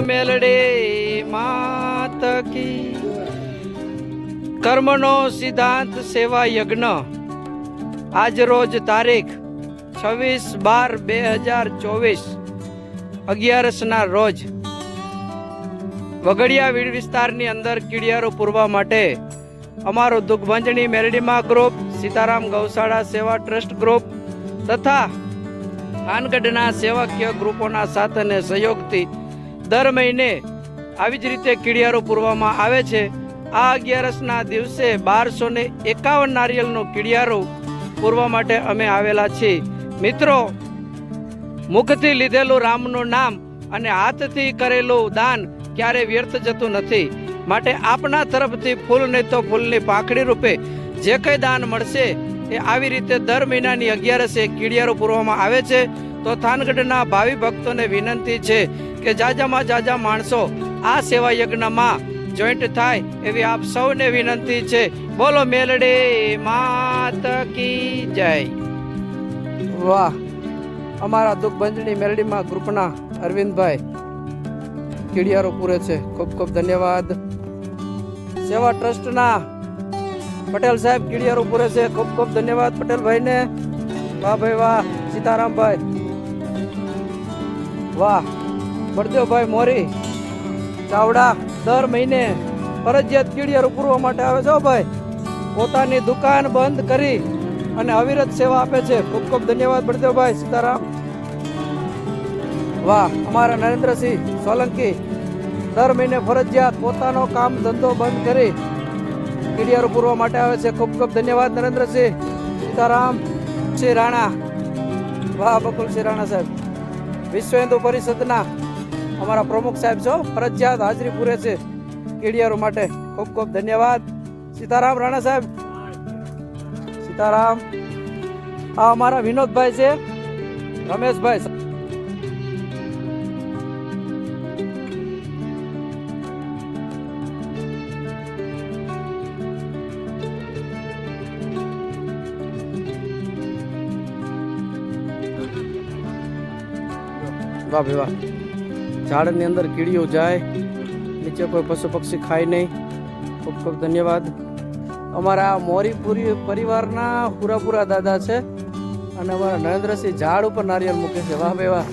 મેલડે માત કી। કર્મનો સિદ્ધાંત સેવા યજ્ઞ આજ રોજ તારીખ 26/12/2024 11 રોજ વગડિયા વીડ વિસ્તારની અંદર કીડિયારો પૂરવા માટે અમારો દુઃખભંજની મેલડીમાં ગ્રુપ, સીતારામ ગૌશાળા સેવા ટ્રસ્ટ ગ્રુપ તથા થાનગઢના સેવાકીય ગ્રુપોના સાથ અને સહયોગથી દર મહિને આવી જ રીતે કીડિયારો પૂરવામાં આવે છે। આ 11ના દિવસે 1251 નારિયેળનું કીડિયારો પૂરવા માટે અમે આવેલા છીએ। મિત્રો, મુખથી લીધેલું રામનું નામ અને હાથથી કરેલું દાન ક્યારે વ્યર્થ જતું નથી, માટે આપના તરફથી ફૂલ નહીં તો ફૂલની પાંખડી રૂપે જે કંઈ દાન મળશે એ આવી રીતે દર મહિનાની 11એ કીડિયારો પૂરવામાં આવે છે। તો થાનગઢના ભાવિ ભક્તોને વિનંતી છે કે જાજામાં જાજા માણસો આ સેવા યજ્ઞમાં જોઈન્ટ થાય એવી આપ સૌને વિનંતી છે। બોલો મેલડે માત કી જય। વાહ, અમારા દુઃખભંજની મેલડીમાં ગ્રુપના અરવિંદભાઈ કીડિયારો પૂરે છે, ખૂબ ખૂબ ધન્યવાદ। સેવા ટ્રસ્ટના પટેલ સાહેબ કીડિયારો પૂરે છે, ખૂબ ખૂબ ધન્યવાદ પટેલભાઈને। વાહ ભાઈ વાહ, સીતારામભાઈ વાહ, બળદેવભાઈ મોરી ચાવડા દર મહિને ફરજિયાત કીડિયારો પૂરવા માટે આવે છે ભાઈ, પોતાની દુકાન બંધ કરી અને અવિરત સેવા આપે છે, ખૂબ ખૂબ ધન્યવાદ બળદેવભાઈ, સીતારામ। વાહ, અમારા નરેન્દ્રસિંહ સોલંકી દર મહિને ફરજિયાત પોતાનો કામ ધંધો બંધ કરી કીડિયારો પૂરવા માટે આવે છે, ખૂબ ખૂબ ધન્યવાદ નરેન્દ્રસિંહ, સીતારામ। શ્રી રાણા, વાહ બકુલસિંહ રાણા સાહેબ વિશ્વ હિન્દુ પરિષદના અમારા પ્રમુખ સાહેબ છો, ફરજિયાત હાજરી પૂરે છે કીડિયારો માટે, ખૂબ ખૂબ ધન્યવાદ। સીતારામ રાણા સાહેબ, સીતારામ। આ અમારા વિનોદભાઈ છે, રમેશભાઈ, વાહ ભાઈ વાહ, ઝાડની અંદર કીડીઓ જાય, નીચે કોઈ પશુ પક્ષી ખાય નહીં, ખૂબ ખૂબ ધન્યવાદ। અમારા મોરીપુરી પરિવારના પૂરા દાદા છે અને અમારા નરેન્દ્રસિંહ ઝાડ ઉપર નારિયેળ મૂકે છે, વાહ ભાઈ વાહ,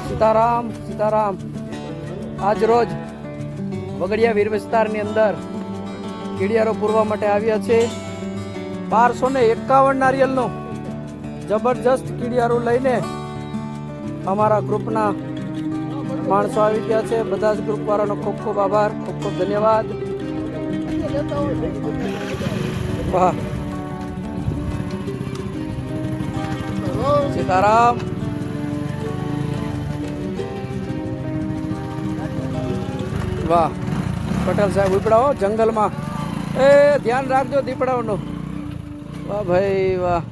સીતારામ સીતારામ। આજ રોજ વગડિયા વીર વિસ્તારની અંદર કીડિયારો પૂરવા માટે આવ્યા છે। 1251 નારિયેળનું જબરજસ્ત કીડિયારો લઈને અમારા ગ્રુપના માણસો આવી ગયા છે, બધા જ ગ્રુપ વાળાનો ખૂબ ખૂબ આભાર, ખૂબ ખૂબ ધન્યવાદ। વાહ, સીતારામ। વાહ, પટેલ સાહેબ ઉપડાવો જંગલમાં, એ ધ્યાન રાખજો દીપડાઓનું, વાહ ભાઈ વાહ।